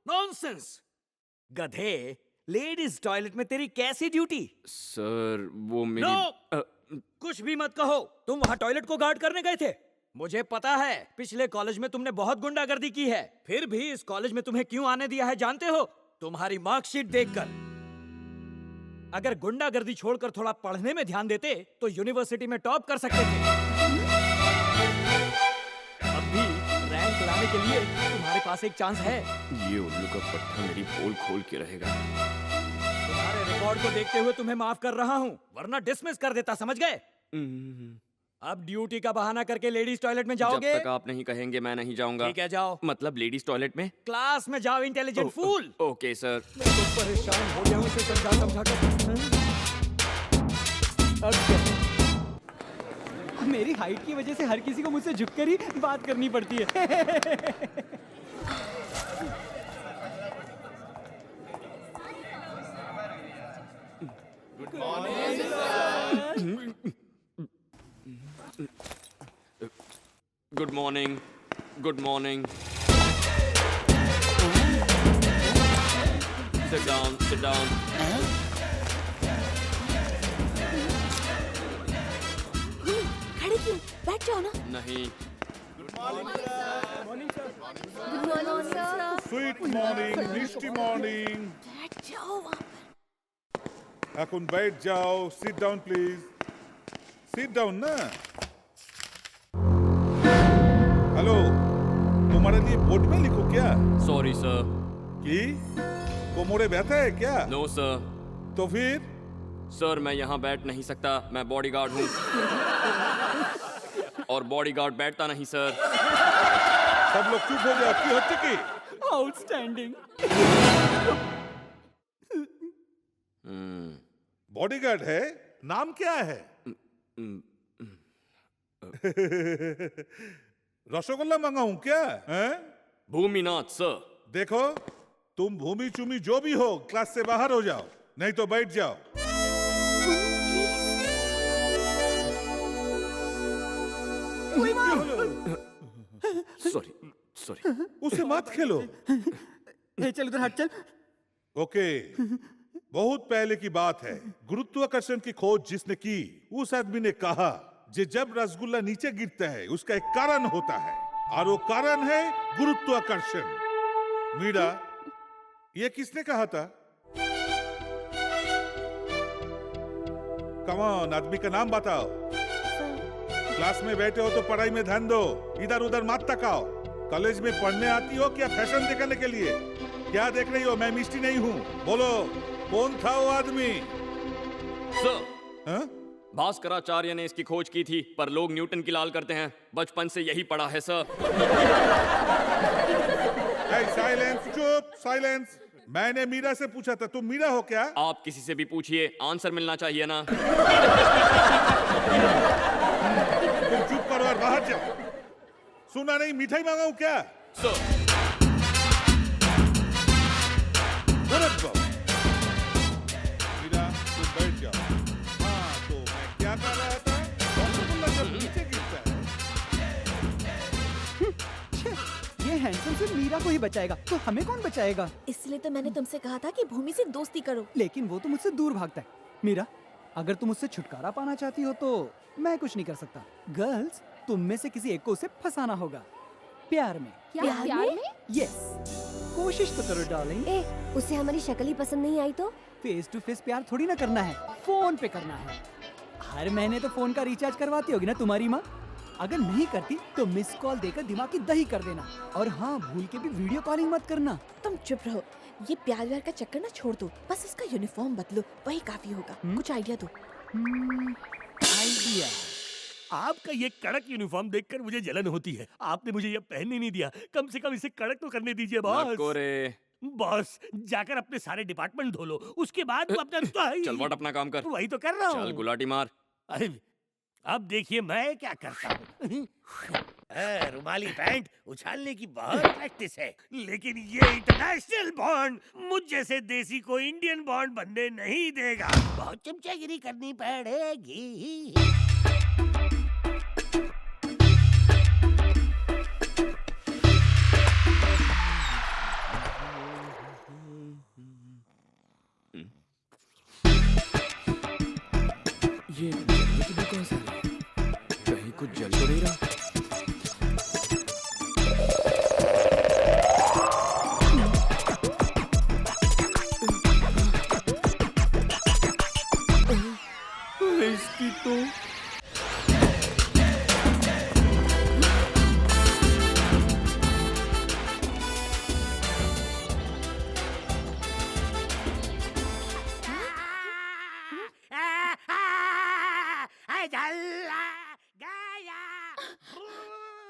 Nonsense. गधे, ladies toilet में तेरी कैसी ड्यूटी? सर वो मेरी नो, कुछ भी मत कहो। तुम वहां टॉयलेट को गार्ड करने गए थे। मुझे पता है पिछले कॉलेज में तुमने बहुत गुंडागर्दी की है, फिर भी इस कॉलेज में तुम्हें क्यों आने दिया है जानते हो? तुम्हारी मार्कशीट देखकर। अगर गुंडागर्दी छोड़कर थोड़ा पढ़ने में ध्यान देते तो यूनिवर्सिटी में टॉप कर सकते थे। अब भी रैंक लाने के लिए तुम्हारे पास एक चांस है। ये उल्लू का पट्टा मेरी पोल खोल के रहेगा। तुम्हारे रिकॉर्ड को देखते हुए तुम्हें माफ कर रहा हूँ, वरना डिसमिस कर देता, समझ गए? अब ड्यूटी का बहाना करके लेडीज टॉयलेट में जाओगे? जब तक आप नहीं कहेंगे मैं नहीं जाऊंगा। ठीक है, जाओ। मतलब लेडीज टॉयलेट में? क्लास में जाओ, इंटेलिजेंट फूल। Okay sir. मैं तो परेशान हो गया हूँ इसे समझा कर। अब क्या? मेरी हाइट की वजह से हर किसी को मुझसे झुककर ही बात करनी पड़ती है। Good morning. Good morning. Sit down, sit down. खड़े क्यों? बैठ जाओ ना। नहीं। Good morning sir. Sweet morning, মিষ্টি মর্নিং। बैठ जाओ वहाँ पर। এখন बैठ जाओ, sit down please. Sit down ना। हेलो, तुम्हारे लिए बोर्ड में लिखो क्या? Sorry sir. कि कोमोरे व्यथा है क्या? No sir. तो फिर? सर मैं यहाँ बैठ नहीं सकता, मैं बॉडीगार्ड हूँ। और बॉडीगार्ड बैठता नहीं सर। सब लोग चुप हो जाओ। की होती की? आउटस्टैंडिंग। बॉडीगार्ड है? नाम क्या है? रसगुल्ला मंगाऊं क्या? हैं? भूमिनाथ सर। देखो, तुम भूमि चूमी जो भी हो, क्लास से बाहर हो जाओ, नहीं तो बैठ जाओ। Sorry sorry. उसे मत खेलो। चल उधर हट चल। ओके, बहुत पहले की बात है। गुरुत्वाकर्षण की खोज जिसने की, उस आदमी ने कहा कि जब रसगुल्ला नीचे गिरता है उसका एक कारण होता है, और वो कारण है गुरुत्वाकर्षण। मीरा, ये किसने कहा था? कम ऑन, आदमी का नाम बताओ। क्लास में बैठे हो तो पढ़ाई में ध्यान दो, इधर उधर मत तकाओ। कॉलेज में पढ़ने आती हो क्या फैशन दिखाने के लिए? क्या देख रही हो? मैं मिस्टी नहीं हूँ। बोलो, कौन था वो आदमी? सर, हाँ? भास्कराचार्य ने इसकी खोज की थी, पर लोग न्यूटन की लाल करते हैं। बचपन से यही पढ़ा है सर। साइलेंस, चुप, साइलेंस। मैंने मीरा से पूछा था, तुम मीरा हो क्या? आप किसी से भी पूछिए, आंसर मिलना चाहिए ना। तुम चुप करो और बाहर जाओ। सुना नहीं? मिठाई मंगाऊं क्या? सर। मीरा, तुम बैठ जाओ। हाँ, तो मैं क्या कर रहा था? रसगुल्ला जब नीचे गिरता है। ये हैंडसम से मीरा को ही बचाएगा, तो हमें कौन बचाएगा? इसलिए तो मैंने तुमसे कहा था कि भूमि से दोस्ती करो। लेकिन वो तो मुझसे दूर भागता है। मीरा, अगर तुम उससे छुटकारा पाना चाहती हो तो मैं कुछ नहीं कर सकता। गर्ल्स, तुम में से किसी एक को उसे फंसाना होगा, प्यार में। प्यार में? यस, कोशिश तो करो डार्लिंग। उसे हमारी शक्ल ही पसंद नहीं आई तो? फेस टू फेस प्यार थोड़ी ना करना है, फोन पे करना है। हर महीने तो फोन का रिचार्ज करवाती होगी ना तुम्हारी माँ? अगर नहीं करती तो मिस कॉल देकर दिमाग की दही कर देना। और हाँ, भूल के भी वीडियो कॉलिंग मत करना। तुम चुप रहो। ये प्यार व्यार का चक्कर ना छोड़ दो, बस उसका यूनिफॉर्म बदलो, वही काफी होगा। कुछ आइडिया दो। आइडिया? आपका ये कड़क यूनिफॉर्म देखकर मुझे जलन होती है। आपने मुझे ये पहनने नहीं दिया, कम से कम इसे कड़क तो करने दीजिए बॉस। नको रे। बॉस, जाकर अपने सारे डिपार्टमेंट धो लो, उसके बाद तो अपना चल वट अपना काम कर। वही तो कर रहा हूँ। चल गुलाटी मार। अरे अब देखिए मैं क्या करता हूँ। रुमाली पैंट उछालने की बहुत प्रैक्टिस है, लेकिन ये इंटरनेशनल बॉन्ड मुझ जैसे देसी को इंडियन बॉन्ड बनने नहीं देगा। बहुत चमचागिरी करनी पड़ेगी। ये जलने की भी कौन सी है? कहीं कुछ जल तो नहीं रहा? इसकी तो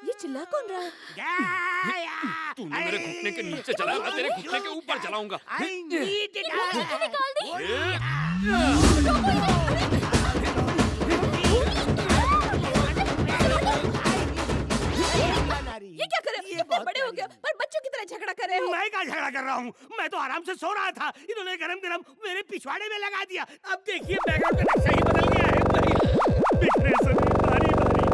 ये चिल्ला कौन रहा है? तूने मेरे घुटने के नीचे चलाया, मैं तेरे घुटने के ऊपर चलाऊंगा। निकाल दी। ये क्या कर रहे हो? इतने बड़े हो गए हो, पर बच्चों की तरह झगड़ा कर रहे हो। मैं क्या झगड़ा कर रहा हूँ? मैं तो आराम से सो रहा था, इन्होंने गरम गरम मेरे पिछवाड़े में लगा दिया। अब देखिए बैकग्राउंड का नक्शा ही बदल गया है। बिखरे सभी बारी बारी।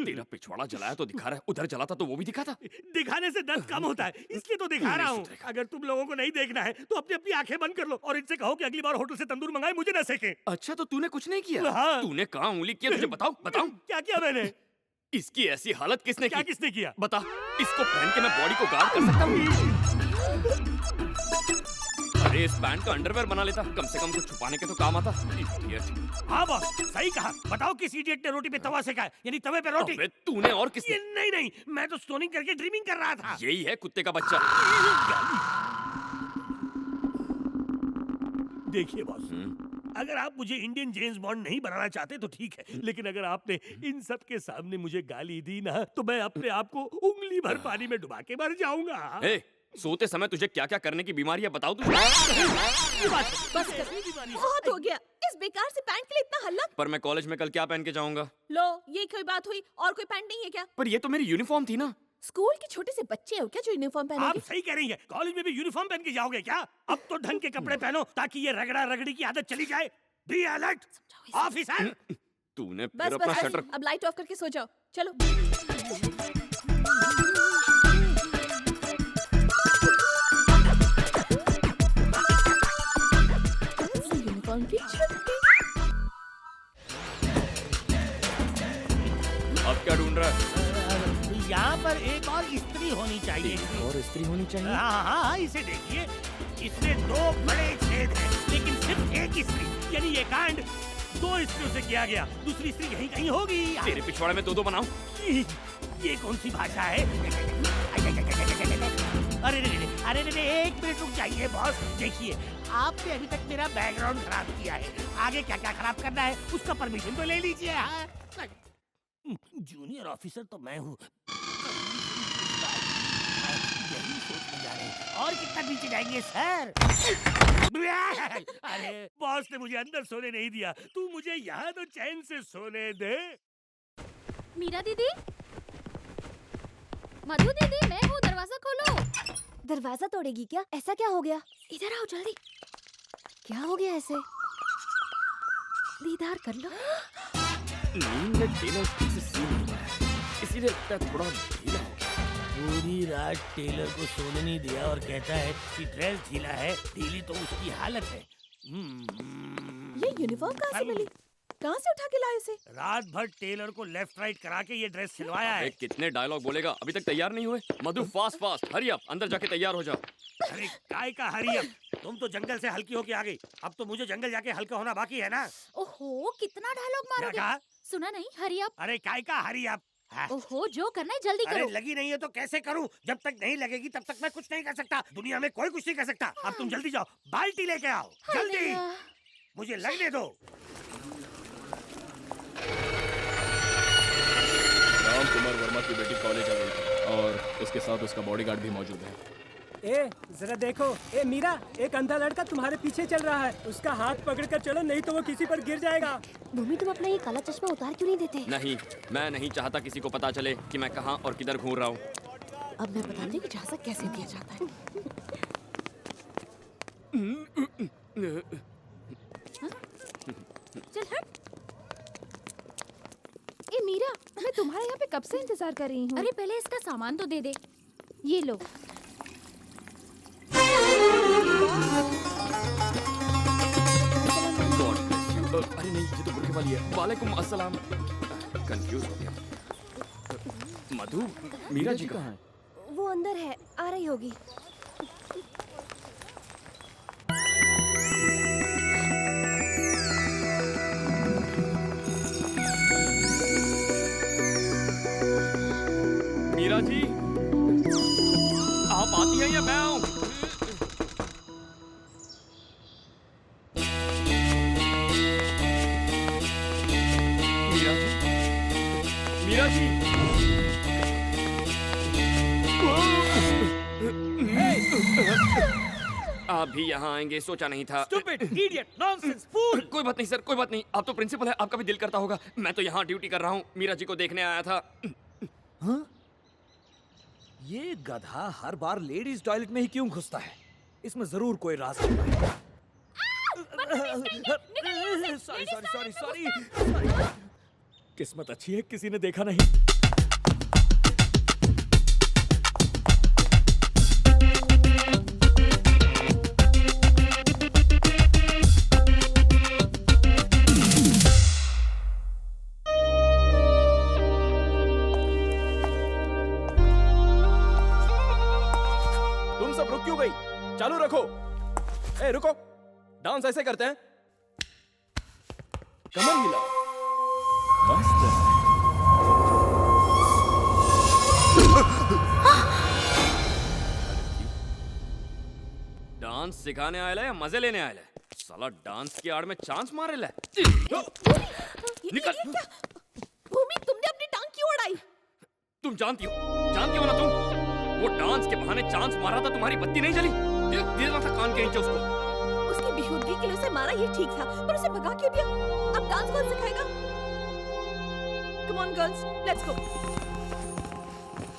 तेरा पिछवाड़ा जलाया तो दिखा रहा है, उधर जला था तो वो भी दिखा था। दिखाने से दर्द कम होता है, इसलिए तो दिखा रहा हूँ। अगर तुम लोगों को नहीं देखना है तो अपनी अपनी आंखें बंद कर लो और इनसे कहो कि अगली बार होटल से तंदूर मंगाए, मुझे न सेके। अच्छा तो तूने कुछ नहीं किया? हाँ। तूने कहाँ उंगली किया? तुझे बताओ बताओ। क्या किया मैंने? इसकी ऐसी हालत किसने क्या की? किसने किया? बता, इसको पहन के मैं बॉडी को गार्ड कर सकता हूँ? अरे इस पैंट का अंडरवेयर बना लेता, कम से कम कुछ छुपाने के तो काम आता। Idiot। हाँ बॉस, सही कहा। बताओ किस इडियट ने रोटी पे तवा सेका है, यानी तवे पे रोटी। अबे तूने और किसने? ये नहीं, मैं तो स्टोनिंग करके ड्रीमिंग कर रहा था। यही है कुत्ते का बच्चा। देखिए बॉस, अगर आप मुझे इंडियन जेम्स बॉन्ड नहीं बनाना चाहते तो ठीक है, लेकिन अगर आपने इन सब के सामने मुझे गाली दी ना, तो मैं अपने आप को उंगली भर पानी में डुबा के मर जाऊंगा। ए, सोते समय तुझे क्या क्या करने की बीमारी है बताओ तुझे। बस कर, बहुत हो गया। इस बेकार से पैंट के लिए इतना हल्ला। पर मैं कॉलेज में कल क्या पहन के जाऊंगा? लो, ये कोई बात हुई? और कोई पैंट नहीं है क्या? पर ये तो मेरी यूनिफॉर्म थी ना। स्कूल के छोटे से बच्चे हो क्या जो यूनिफॉर्म आप पहनोगे? सही कह रही हैं। कॉलेज में भी यूनिफॉर्म पहन के जाओगे क्या? अब तो ढंग के कपड़े पहनो ताकि ये रगड़ा रगड़ी की आदत चली जाए। Be alert officer. तूने बस फिर अपना बस, शटर। अब लाइट ऑफ करके सो जाओ। चलो। यूनिफॉर्म की छुट्टी। अब क्या ढूंढ रहा है? यहाँ पर एक और स्त्री होनी चाहिए। और स्त्री होनी चाहिए। हाँ, इसे देखिए, इसमें 2 बड़े छेद हैं, लेकिन सिर्फ एक स्त्री, यानी ये कांड 2 स्त्रियों से किया गया। दूसरी स्त्री यहीं कहीं होगी। तेरे पिछवाड़े में 2-2 बनाऊं? ये कौन सी भाषा है? अरे रे, 1 मिनट रुक जाइए बॉस। देखिए, आपने अभी तक मेरा बैकग्राउंड खराब किया है, आगे क्या क्या खराब करना है उसका परमिशन तो ले लीजिए। हाँ? जूनियर ऑफिसर तो मैं हूँ। यही सोचने जा रहे हैं। और कितना पीछे जाएंगे सर? अरे बॉस ने मुझे अंदर सोने नहीं दिया, तू मुझे यहाँ तो चैन से सोने दे। मीरा दीदी, मधु दीदी, मैं हूँ, दरवाजा खोलो। दरवाजा तोड़ेगी क्या? ऐसा क्या हो गया? इधर आओ जल्दी। क्या हो गया ऐसे? दीदार कर लो। नींद में टेलर ठीक से सो नहीं पाया, इसीलिए लगता है थोड़ा ढीला हो गया। पूरी रात टेलर को सोने नहीं दिया और कहता है कि ड्रेस ढीला है। ढीली तो उसकी हालत है। ये यूनिफॉर्म कहाँ से मिली? कहाँ से उठा के लाए इसे? रात भर टेलर को लेफ्ट राइट करा के ये ड्रेस सिलवाया है। कितने डायलॉग बोलेगा, अभी तक तैयार नहीं हुए? मधु फास्ट हरी अप, अंदर जाके तैयार हो जा। अरे काय का हरी अब? तुम तो जंगल से हल्की होके आ गई, अब तो मुझे जंगल जाके हल्का होना बाकी है ना। ओहो, कितना डायलॉग क्या मारोगे? कहा? सुना नहीं? Hurry up. अरे काय का हरी अब? ओहो, जो करना है जल्दी अरे करो। लगी नहीं है तो कैसे करूं? जब तक नहीं लगेगी तब तक मैं कुछ नहीं कर सकता। दुनिया में कोई कुछ नहीं कर सकता। अब तुम जल्दी जाओ, बाल्टी लेके आओ, जल्दी। मुझे लगने दो। राम कुमार वर्मा की बेटी कॉलेज आ गई थी और उसके साथ उसका बॉडीगार्ड भी मौजूद है। ए जरा देखो, ए मीरा, एक अंधा लड़का तुम्हारे पीछे चल रहा है। उसका हाथ पकड़कर चलो, नहीं तो वो किसी पर गिर जाएगा। मम्मी, तुम अपना ये काला चश्मा उतार क्यों नहीं देते? नहीं, मैं नहीं चाहता किसी को पता चले कि मैं कहाँ और किधर घूम रहा हूँ। अब मैं बताती हूँ कि झांसा कैसे दिया जाता है। चल हट। ए मीरा, मैं तुम्हारे यहाँ पे कब से इंतजार कर रही हूँ। अरे पहले इसका सामान तो दे दे। ये लो। God bless you. अरे नहीं, ये तो बुरके वाली है। वालेकुम अस्सलाम। कंफ्यूज हो गया। मधु, मीरा जी कहाँ है? वो अंदर है, आ रही होगी। मीरा जी, आप आती हैं या मैं आऊं? मीरा जी, मीरा जी। आप भी यहाँ आएंगे सोचा नहीं था। Stupid, idiot, nonsense, fool! कोई बात नहीं सर, कोई बात नहीं। आप तो प्रिंसिपल है, आपका भी दिल करता होगा। मैं तो यहाँ ड्यूटी कर रहा हूँ, मीरा जी को देखने आया था। हाँ? ये गधा हर बार लेडीज टॉयलेट में ही क्यों घुसता है? इसमें जरूर कोई राज है। Sorry sorry sorry sorry. किस्मत अच्छी है, किसी ने देखा नहीं। तुम सब रुक क्यों गई? चालू रखो। ए रुको, डांस ऐसे करते हैं। कमर हिला। मस्त है। डांस सिखाने आया या मजे लेने आया? साला डांस की आड़ में चांस मारे ले। निकल। भूमि, तुमने अपनी टांग क्यों उड़ाई? तुम जानती हो ना तुम? वो डांस के बहाने चांस मारा था, तुम्हारी बत्ती नहीं जली? देना था कान के नीचे उसको। उसकी बेहूदगी के लिए उसे मारा ये ठीक था, पर उसे भगा क्यों दिया? अब डांस कौन सिखाएगा? Come on girls, let's go.